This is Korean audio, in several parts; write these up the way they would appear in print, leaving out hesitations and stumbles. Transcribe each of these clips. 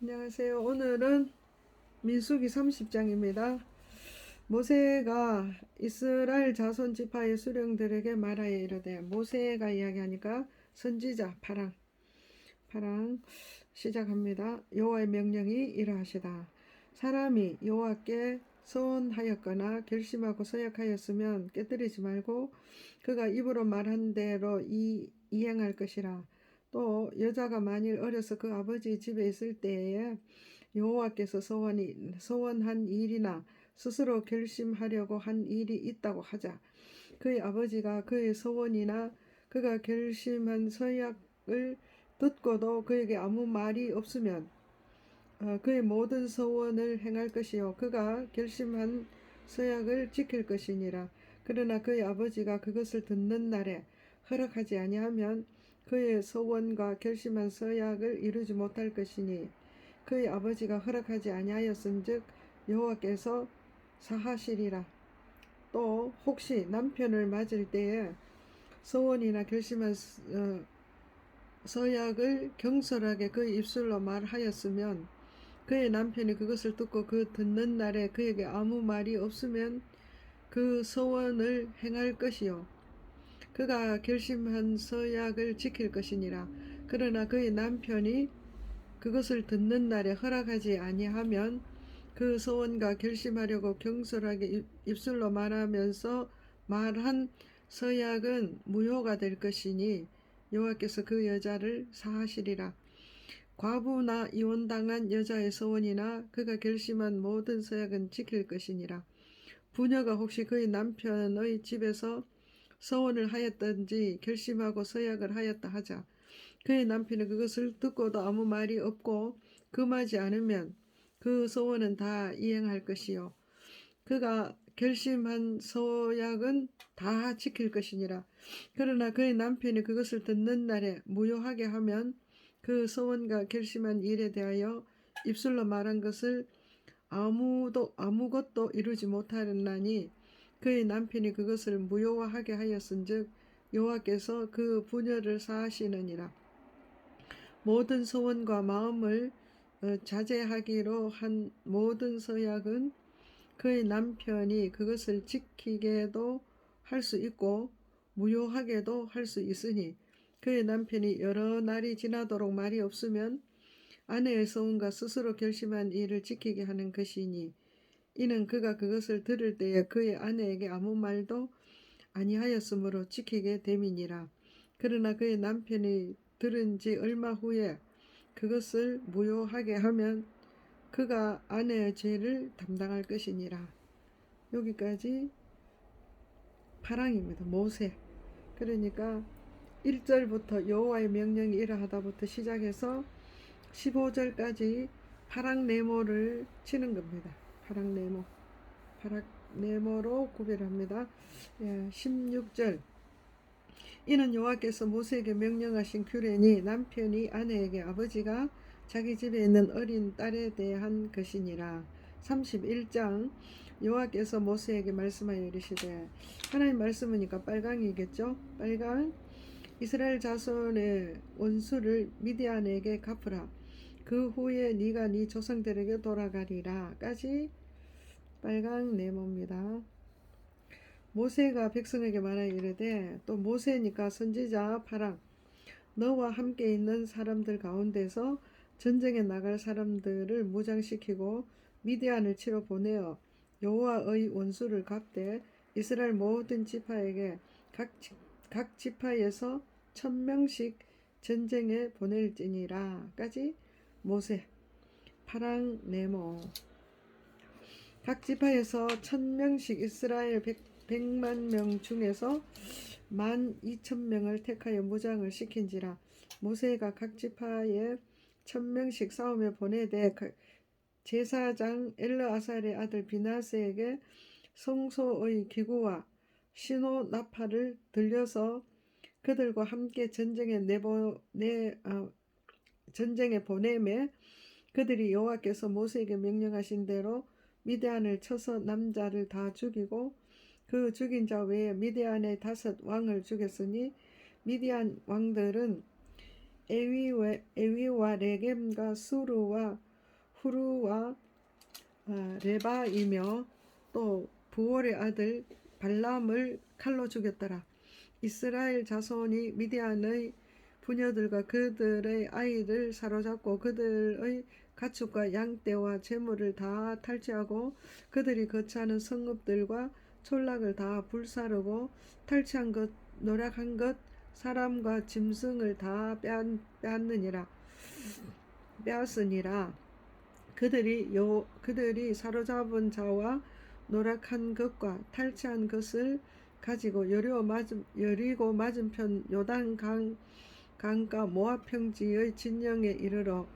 안녕하세요. 오늘은 민수기 30장입니다. 모세가 이스라엘 자손 지파의 수령들에게 말하여 이르되, 모세가 이야기하니까 선지자 파랑 시작합니다. 여호와의 명령이 이러하시다. 사람이 여호와께 서원하였거나 결심하고 서약하였으면 깨뜨리지 말고 그가 입으로 말한 대로 이행할 것이라. 또 여자가 만일 어려서 그 아버지 집에 있을 때에 여호와께서 서원한 일이나 스스로 결심하려고 한 일이 있다고 하자. 그의 아버지가 그의 서원이나 그가 결심한 서약을 듣고도 그에게 아무 말이 없으면 그의 모든 서원을 행할 것이요 그가 결심한 서약을 지킬 것이니라. 그러나 그의 아버지가 그것을 듣는 날에 허락하지 아니하면 그의 서원과 결심한 서약을 이루지 못할 것이니, 그의 아버지가 허락하지 아니하였은즉 여호와께서 사하시리라. 또 혹시 남편을 맞을 때에 서원이나 결심한 서약을 경솔하게 그의 입술로 말하였으면, 그의 남편이 그것을 듣고 그 듣는 날에 그에게 아무 말이 없으면 그 서원을 행할 것이요 그가 결심한 서약을 지킬 것이니라. 그러나 그의 남편이 그것을 듣는 날에 허락하지 아니하면 그 서원과 결심하려고 경솔하게 입술로 말하면서 말한 서약은 무효가 될 것이니 여호와께서 그 여자를 사하시리라. 과부나 이혼당한 여자의 서원이나 그가 결심한 모든 서약은 지킬 것이니라. 부녀가 혹시 그의 남편의 집에서 서원을 하였든지 결심하고 서약을 하였다 하자. 그의 남편이 그것을 듣고도 아무 말이 없고 금하지 않으면 그 서원은 다 이행할 것이요 그가 결심한 서약은 다 지킬 것이니라. 그러나 그의 남편이 그것을 듣는 날에 무효하게 하면 그 서원과 결심한 일에 대하여 입술로 말한 것을 아무것도 이루지 못하나니, 그의 남편이 그것을 무효하게 하였은즉 여호와께서 그 부녀를 사하시느니라. 모든 소원과 마음을 자제하기로 한 모든 서약은 그의 남편이 그것을 지키게도 할 수 있고 무효하게도 할 수 있으니, 그의 남편이 여러 날이 지나도록 말이 없으면 아내의 서원과 스스로 결심한 일을 지키게 하는 것이니, 이는 그가 그것을 들을 때에 그의 아내에게 아무 말도 아니하였으므로 지키게 됨이니라. 그러나 그의 남편이 들은 지 얼마 후에 그것을 무효하게 하면 그가 아내의 죄를 담당할 것이니라. 여기까지 파랑입니다. 모세. 그러니까 1절부터 여호와의 명령이 이러하다부터 시작해서 15절까지 파랑네모를 치는 겁니다. 파랑네모로 구별합니다. 16절, 이는 여호와께서 모세에게 명령하신 규례니 남편이 아내에게 아버지가 자기 집에 있는 어린 딸에 대한 것이니라. 31장, 여호와께서 모세에게 말씀하여 이르시되, 하나님 말씀이니까 빨강이겠죠. 빨강, 이스라엘 자손의 원수를 미디안에게 갚으라. 그 후에 네가 네 조상들에게 돌아가리라까지 빨강 네모입니다. 모세가 백성에게 말하여 이르되, 또 모세니까 선지자 파랑, 너와 함께 있는 사람들 가운데서 전쟁에 나갈 사람들을 무장시키고 미디안을 치러 보내어 여호와의 원수를 갚되 이스라엘 모든 지파에게 각 지파에서 1000명씩 전쟁에 보낼지니라까지 모세 파랑 네모. 각 지파에서 1000명씩 이스라엘 100만 명 중에서 12,000명을 택하여 무장을 시킨지라. 모세가 각 지파에 1000명씩 싸움에 보내되 제사장 엘르아살의 아들 비나스에게 성소의 기구와 신호 나팔을 들려서 그들과 함께 전쟁에 보내매, 그들이 여호와께서 모세에게 명령하신 대로 미디안을 쳐서 남자를 다 죽이고 그 죽인 자 외에 미디안의 5 왕을 죽였으니, 미디안 왕들은 에위와 레겜과 수르와 후르와 레바이며 또 부올의 아들 발람을 칼로 죽였더라. 이스라엘 자손이 미디안의 부녀들과 그들의 아이를 사로잡고 그들의 가축과 양떼와 재물을 다 탈취하고 그들이 거처하는 성읍들과 촌락을 다 불사르고 탈취한 것, 노략한 것, 사람과 짐승을 다 빼앗으니라. 그들이 사로잡은 자와 노략한 것과 탈취한 것을 가지고 여리고 맞은편 요단 강가 모압 평지의 진영에 이르러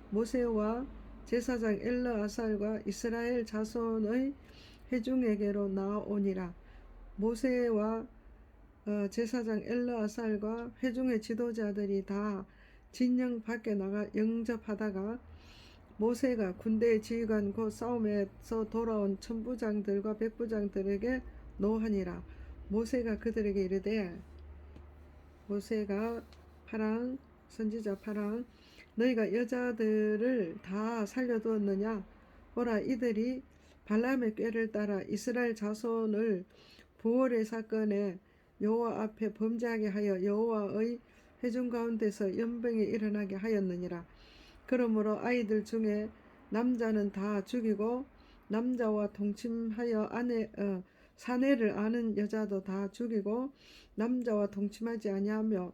모세와 제사장 엘르아살과 이스라엘 자손의 회중에게로 나오니라. 모세와 제사장 엘르아살과 회중의 지도자들이 다 진영 밖에 나가 영접하다가 모세가 군대의 지휘관 곧 싸움에서 돌아온 천부장들과 백부장들에게 노하니라. 모세가 그들에게 이르되 모세가 선지자 파랑 너희가 여자들을 다 살려두었느냐? 보라, 이들이 발람의 꾀를 따라 이스라엘 자손을 부올의 사건에 여호와 앞에 범죄하게 하여 여호와의 회중 가운데서 연병이 일어나게 하였느니라. 그러므로 아이들 중에 남자는 다 죽이고 남자와 동침하여 사내를 아는 여자도 다 죽이고 남자와 동침하지 아니하며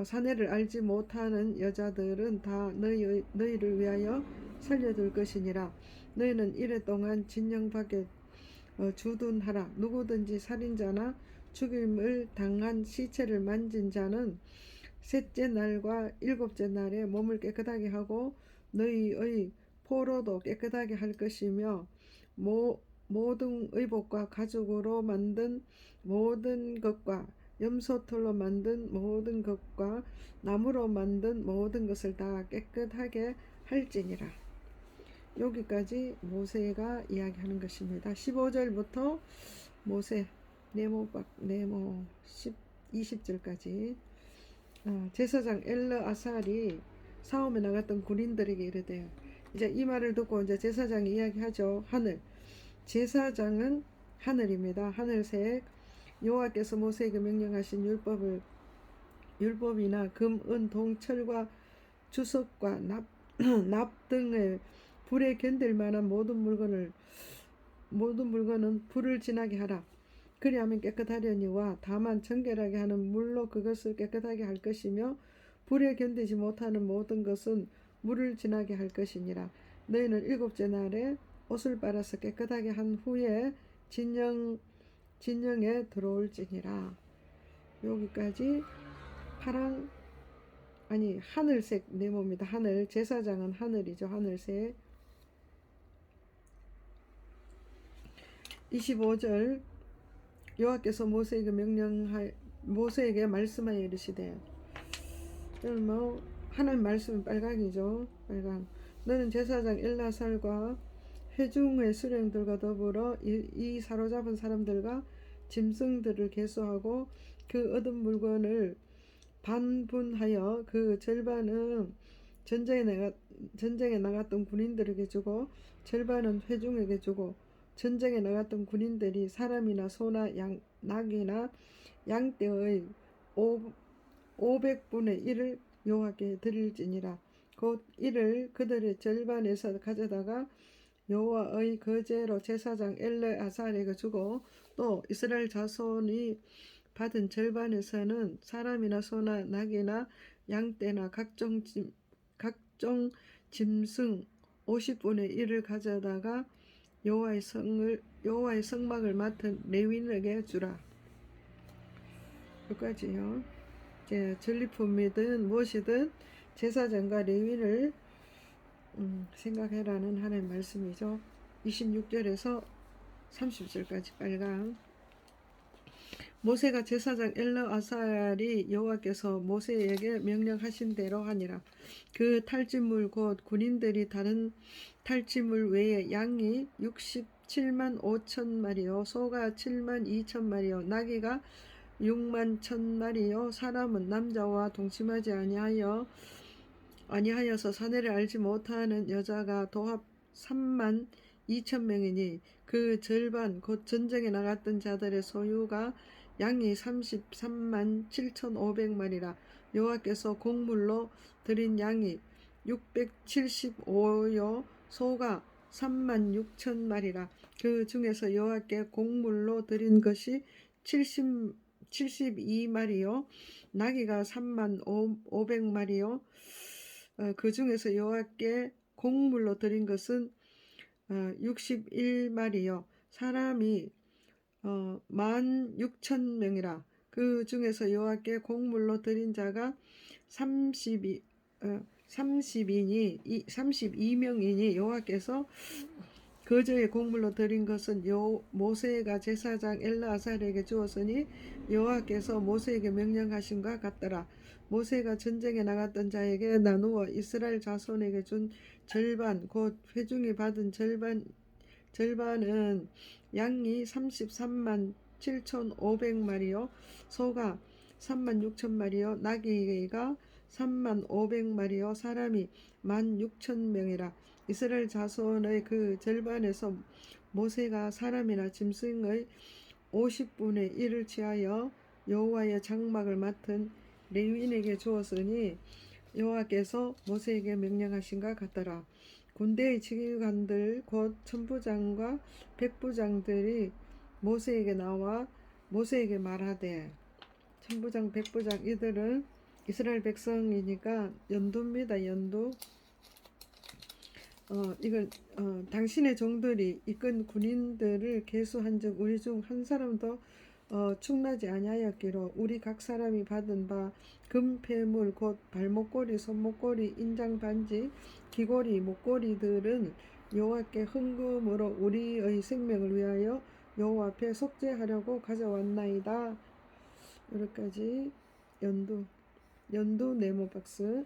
사내를 알지 못하는 여자들은 다 너희를 위하여 살려둘 것이니라. 너희는 이래 동안 진영 밖에 주둔하라. 누구든지 살인자나 죽임을 당한 시체를 만진 자는 셋째 날과 일곱째 날에 몸을 깨끗하게 하고 너희의 포로도 깨끗하게 할 것이며 모든 의복과 가죽으로 만든 모든 것과 염소털로 만든 모든 것과 나무로 만든 모든 것을 다 깨끗하게 할지니라. 여기까지 모세가 이야기하는 것입니다. 15절부터 모세 네모 20절까지 제사장 엘르아살이 싸움에 나갔던 군인들에게 이르되, 이제 이 말을 듣고 이제 제사장이 이야기하죠. 제사장은 하늘입니다. 하늘색 여호와께서 모세에게 명령하신 율법이나 금, 은, 동, 철과 주석과 납 등의 불에 견딜 만한 모든 물건은 불을 지나게 하라. 그리하면 깨끗하려니와 다만 정결하게 하는 물로 그것을 깨끗하게 할 것이며 불에 견디지 못하는 모든 것은 물을 지나게 할 것이니라. 너희는 일곱째 날에 옷을 빨아서 깨끗하게 한 후에 진영에 들어올지니라. 여기까지 하늘색 네모입니다. 하늘, 제사장은 하늘이죠. 하늘색. 25절 여호와께서 모세에게 말씀하여 이르시되, 하나님 말씀은 빨강이죠. 빨강. 너는 제사장 엘라살과 회중의 수령들과 더불어 이 사로잡은 사람들과 짐승들을 계수하고 그 얻은 물건을 반분하여 그 절반은 전쟁에 나갔던 군인들에게 주고 절반은 회중에게 주고 전쟁에 나갔던 군인들이 사람이나 소나 낙이나 양떼의 500분의 1을 여호와께 드릴지니라. 곧 이를 그들의 절반에서 가져다가 여호와의 거제로 제사장 엘르아살에게 주고 또 이스라엘 자손이 받은 절반에서는 사람이나 소나 낙이나 양떼나 각종 짐승 50분의 1을 가져다가 여호와의 성막을 맡은 레위인에게 주라. 여기까지요. 전리품이든 무엇이든 제사장과 레위인을 생각해라는 하나님의 말씀이죠. 26절에서 30절까지 빨강. 모세가 제사장 엘르아살이 여호와께서 모세에게 명령하신 대로 하니라. 그 탈취물 곧 군인들이 다른 탈취물 외에 양이 67만 5천 마리요, 소가 7만 2천 마리요, 나귀가 6만 1천 마리요, 사람은 남자와 동침하지 아니하여 아니하여서 사내를 알지 못하는 여자가 도합 3만 2천 명이니 그 절반 곧 전쟁에 나갔던 자들의 소유가 양이 33만 7,500마리라. 여호와께서 곡물로 드린 양이 675요 소가 3만 6천 마리라. 그 중에서 여호와께 곡물로 드린 것이 72마리요 나귀가 3만 500마리요 그 중에서 여호와께 곡물로 드린 것은 61마리요 사람이 16,000명이라. 그 중에서 여호와께 곡물로 드린 자가 32명이니 여호와께서 거저의 곡물로 드린 것은 모세가 제사장 엘르아살에게 주었으니 여호와께서 모세에게 명령하신과 같더라. 모세가 전쟁에 나갔던 자에게 나누어 이스라엘 자손에게 준 절반 곧 회중이 받은 절반은 양이 33만 7,500마리요 소가 3만 6천 마리요 나귀가 3만 500마리요 사람이 1만 6천 명이라. 이스라엘 자손의 그 절반에서 모세가 사람이나 짐승의 50분의 1을 취하여 여호와의 장막을 맡은 레위인에게 주었으니 여호와께서 모세에게 명령하신가 같더라. 군대의 지휘관들 곧 천부장과 백부장들이 모세에게 나와 모세에게 말하되, 천부장 백부장 이들은 이스라엘 백성이니까 연두입니다. 연두. 이걸 당신의 종들이 이끈 군인들을 계수한즉 우리 중 한 사람도 충나지 아니하였기로 우리 각 사람이 받은 바 금폐물 곧 발목걸이 손목걸이 인장 반지 귀걸이 목걸이들은 여호와께 헌금으로 우리의 생명을 위하여 여호와 앞에 속죄하려고 가져왔나이다. 여기까지 연두 네모 박스.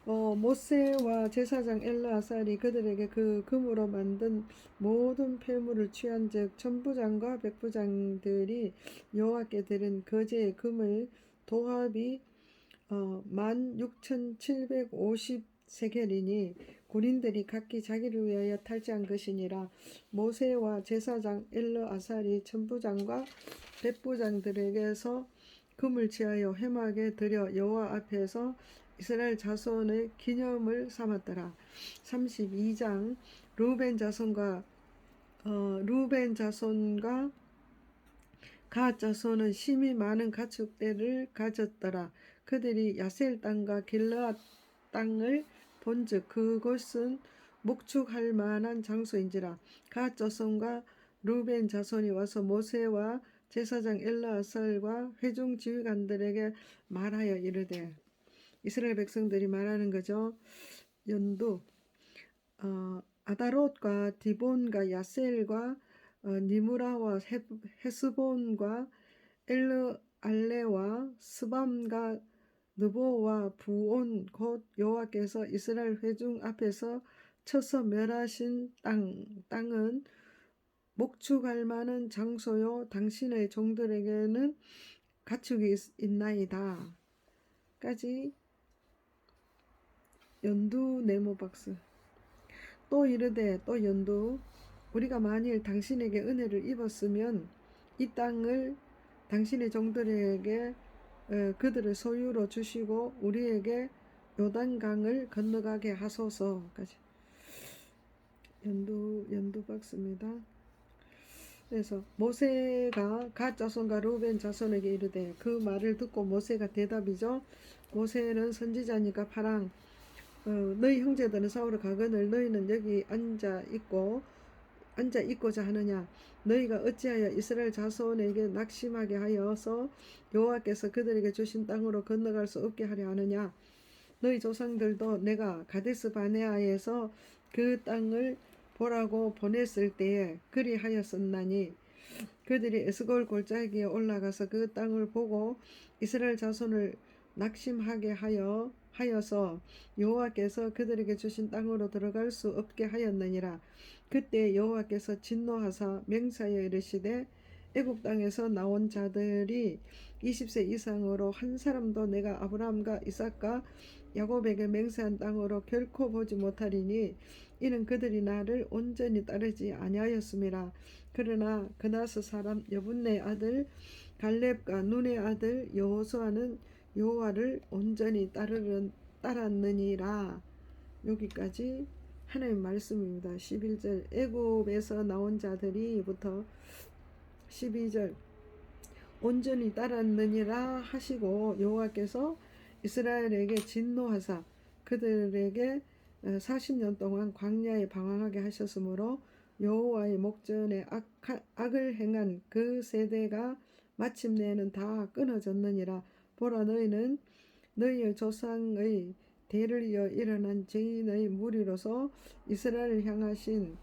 모세와 제사장 엘르아살이 그들에게 그 금으로 만든 모든 폐물을 취한즉 천부장과 백부장들이 여호와께 드린 거제의 금을 도합이 16,750세겔이니 군인들이 각기 자기를 위하여 탈취한 것이니라. 모세와 제사장 엘르아살이 천부장과 백부장들에게서 금을 취하여 회막에 들여 여호와 앞에서 이스라엘 자손의 기념을 삼았더라. 32장. 루벤 자손과 갓 자손은 심히 많은 가축대를 가졌더라. 그들이 야셀 땅과 길르앗 땅을 본즉 그곳은 목축할 만한 장소인지라. 갓 자손과 루벤 자손이 와서 모세와 제사장 엘르아살과 회중 지휘관들에게 말하여 이르되, 이스라엘 백성들이 말하는 거죠. 연두. 아다롯과 디본과 야셀과 니무라와 헤스본과 엘르알레와 스밤과 느보와 부온 곧 여호와께서 이스라엘 회중 앞에서 쳐서 멸하신 땅은 목축할 만한 장소요 당신의 종들에게는 가축이 있나이다. 까지 연두 네모 박스. 또 이르되 또 연두 우리가 만일 당신에게 은혜를 입었으면 이 땅을 당신의 종들에게 그들의 소유로 주시고 우리에게 요단강을 건너가게 하소서까지. 연두 박스입니다. 그래서 모세가 갓 자손과 루벤 자손에게 이르되, 그 말을 듣고 모세가 대답이죠. 모세는 선지자니까 파랑 너희 형제들은 싸우러 가거늘 너희는 여기 앉아 있고자 하느냐. 너희가 어찌하여 이스라엘 자손에게 낙심하게 하여서 여호와께서 그들에게 주신 땅으로 건너갈 수 없게 하려 하느냐. 너희 조상들도 내가 가데스 바네아에서 그 땅을 보라고 보냈을 때에 그리하였었나니 그들이 에스골 골짜기에 올라가서 그 땅을 보고 이스라엘 자손을 낙심하게 하여서 여호와께서 그들에게 주신 땅으로 들어갈 수 없게 하였느니라. 그때 여호와께서 진노하사 맹세하여 이르시되, 애굽 땅에서 나온 자들이 20세 이상으로 한 사람도 내가 아브라함과 이삭과 야곱에게 맹세한 땅으로 결코 보지 못하리니 이는 그들이 나를 온전히 따르지 아니하였음이라. 그러나 그나스 사람 여분네 아들 갈렙과 눈의 아들 여호수아는 여호와를 온전히 따랐느니라. 여기까지 하나님 말씀입니다. 11절 애굽에서 나온 자들이부터 12절 온전히 따랐느니라 하시고 여호와께서 이스라엘에게 진노하사 그들에게 40년 동안 광야에 방황하게 하셨으므로 여호와의 목전에 악을 행한 그 세대가 마침내는 다 끊어졌느니라. 보라 너희는 너희의 조상의 대를 이어 일어난 죄인의 무리로서 이스라엘을 향하신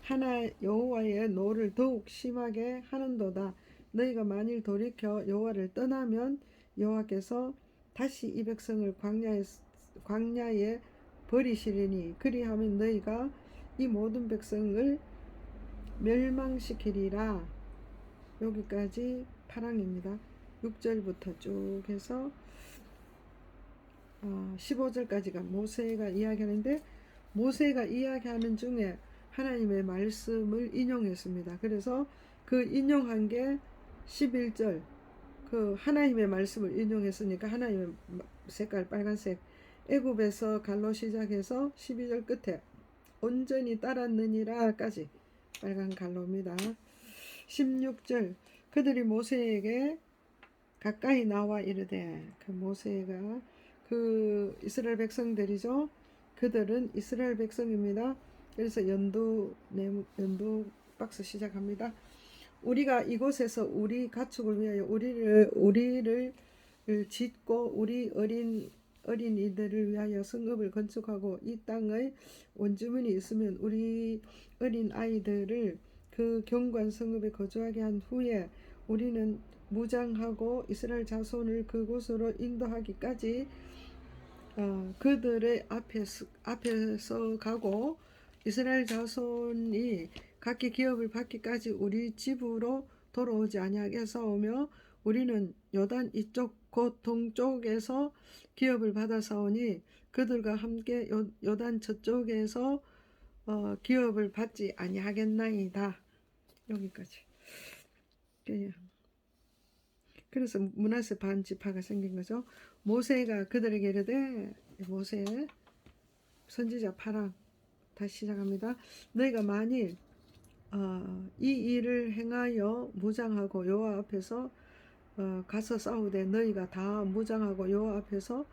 하나 여호와의 노를 더욱 심하게 하는도다. 너희가 만일 돌이켜 여호와를 떠나면 여호와께서 다시 이 백성을 광야에 버리시리니 그리하면 너희가 이 모든 백성을 멸망시키리라. 여기까지 8항입니다. 6절부터 쭉 해서 15절까지가 모세가 이야기하는데 모세가 이야기하는 중에 하나님의 말씀을 인용했습니다. 그래서 그 인용한 게 11절 그 하나님의 말씀을 인용했으니까 하나님의 색깔 빨간색 애굽에서 갈로 시작해서 12절 끝에 온전히 따랐느니라까지 빨간 갈로입니다. 16절 그들이 모세에게 가까이 나와 이르되 그 모세가 그 이스라엘 백성들이죠. 그들은 이스라엘 백성입니다. 그래서 연두 박스 시작합니다. 우리가 이곳에서 우리 가축을 위하여 우리를 짓고 우리 어린이들을 위하여 성읍을 건축하고 이 땅의 원주민이 있으면 우리 어린 아이들을 그 경관 성읍에 거주하게 한 후에 우리는 무장하고 이스라엘 자손을 그곳으로 인도하기까지 그들의 앞에서 가고 이스라엘 자손이 각기 기업을 받기까지 우리 집으로 돌아오지 아니하게 싸우며 우리는 요단 이쪽 곧 동쪽에서 기업을 받아 싸우니 그들과 함께 요단 저쪽에서 기업을 받지 아니하겠나이다. 여기까지. 그래서 므낫세 반지파가 생긴 거죠. 모세가 그들에게 이르되 모세 선지자 8항 다시 시작합니다. 너희가 만일 이 일을 행하여 무장하고 여호와 앞에서 가서 싸우되 너희가 다 무장하고 여호와 앞에서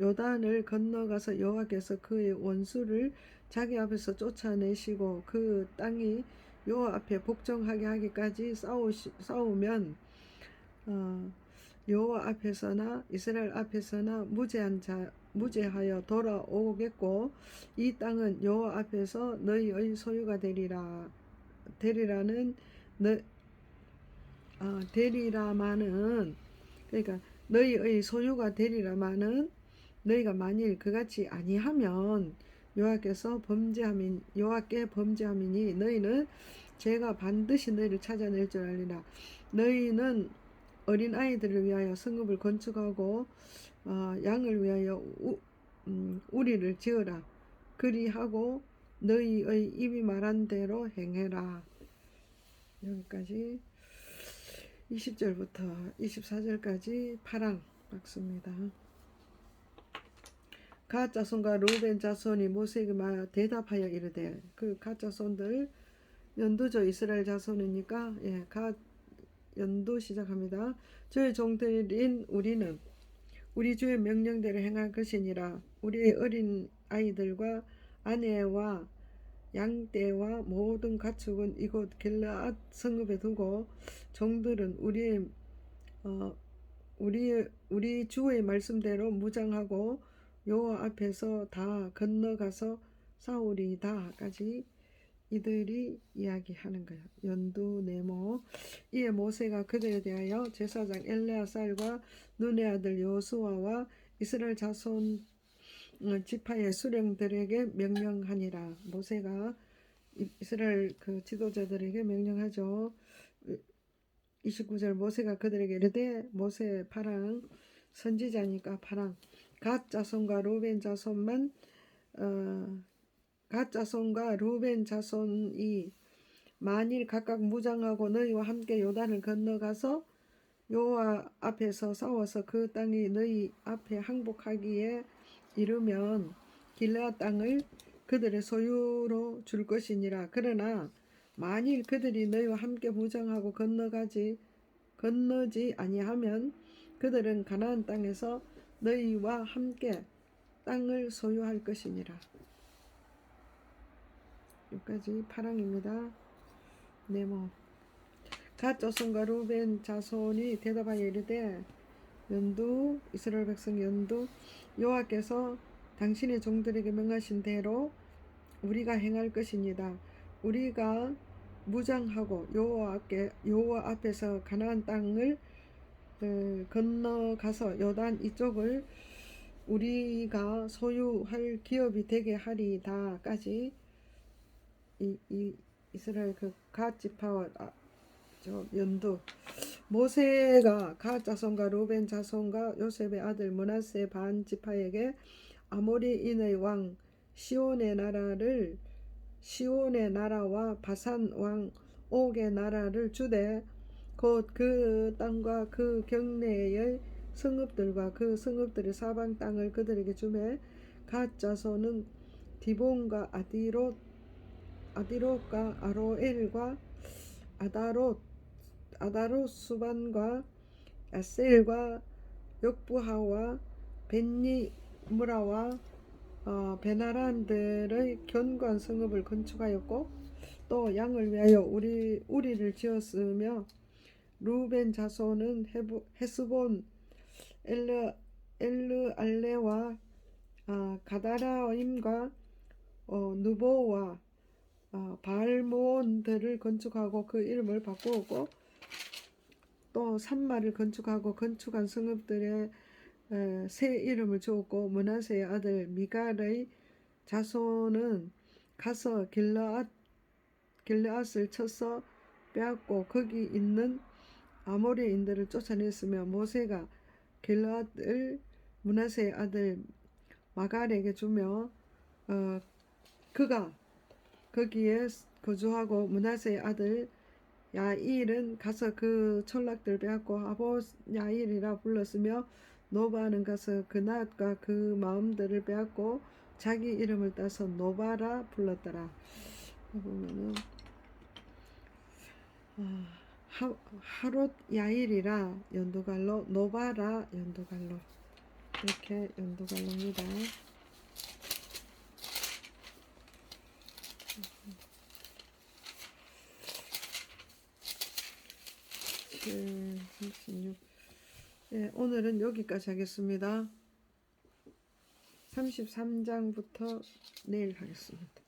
요단을 건너가서 여호와께서 그의 원수를 자기 앞에서 쫓아내시고 그 땅이 여호와 앞에 복종하게 하기까지 싸우면 여호와 앞에서나 이스라엘 앞에서나 무죄하여 돌아오겠고 이 땅은 여호와 앞에서 너희의 소유가 되리라는 되리라마는 그러니까 너희의 소유가 되리라마는 너희가 만일 그같이 아니하면 여호와께 범죄함이니 너희는 제가 반드시 너희를 찾아낼 줄 알리라. 너희는 어린 아이들을 위하여 성읍을 건축하고 양을 위하여 우리를 지으라. 그리하고 너희의 입이 말한 대로 행해라. 여기까지 20절부터 24절까지 8항 박습니다. 갓 자손과 루벤 자손이 모세에게 대답하여 이르되 그 갓 자손들 연두죠. 이스라엘 자손이니까 갓 연두 시작합니다. 저의 종들인 우리는 우리 주의 명령대로 행할 것이니라. 우리의 어린 아이들과 아내와 양떼와 모든 가축은 이곳 길르앗 성읍에 두고 종들은 우리 주의 말씀대로 무장하고 여호와 앞에서 다 건너가서 싸우리다까지 이들이 이야기하는 거예요. 연두 네모. 이에 모세가 그들에 대하여 제사장 엘레아살과 눈의 아들 여호수아와 이스라엘 자손 지파의 수령들에게 명령하니라. 모세가 이스라엘 그 지도자들에게 명령하죠. 29절 모세가 그들에게 이르되 모세 8항 선지자니까 8항 갓 자손과 루벤 자손만 갓 자손과 루벤 자손이 만일 각각 무장하고 너희와 함께 요단을 건너가서 여호와 앞에서 싸워서 그 땅이 너희 앞에 항복하기에 이르면 길르앗 땅을 그들의 소유로 줄 것이니라. 그러나 만일 그들이 너희와 함께 무장하고 건너지 아니하면 그들은 가나안 땅에서 너희와 함께 땅을 소유할 것이니라. 여기까지 8항입니다. 네모. 갓 자손과 루벤 자손이 대답하여 이르되 연두 이스라엘 백성 연두 여호와께서 당신의 종들에게 명하신 대로 우리가 행할 것입니다. 우리가 무장하고 여호와 앞에서 가나안 땅을 건너가서 요단 이쪽을 우리가 소유할 기업이 되게 하리다까지 이 이스라엘 그 갓 지파와 연두 모세가 갓 자손과 루벤 자손과 요셉의 아들 므낫세 반 지파에게 아모리인의 왕 시온의 나라와 바산 왕 옥의 나라를 주되 곧 그 땅과 그 경내의 성읍들과 그 성읍들의 사방 땅을 그들에게 주매 갓 자손은 디본과 아디롯과 아로엘과 아다롯 수반과 아셀과 욕부하와 벤니무라와 베나란들의 견고한 성읍을 건축하였고 또 양을 위하여 우리를 지었으며 루벤 자손은 헤스본 엘르알레와 가다라임과 누보와 바알모온들을 건축하고 그 이름을 바꾸었고 또 산마를 건축하고 건축한 성읍들의 새 이름을 주었고 므낫세의 아들 미갈의 자손은 가서 길르앗을 쳐서 빼앗고 거기 있는 아모리인들을 쫓아냈으며 모세가 길르앗을 므낫세의 아들 마갈에게 주며 그가 거기에 거주하고 므낫세의 아들 야일은 가서 그 촌락들 빼앗고 아봇 야일이라 불렀으며 노바는 가서 그 낫과 그 마음들을 빼앗고 자기 이름을 따서 노바라 불렀더라. 보면은 하롯 야일이라 연두갈로 노바라 연두갈로 이렇게 연두갈로입니다. 36. 네, 오늘은 여기까지 하겠습니다. 33장부터 내일 하겠습니다.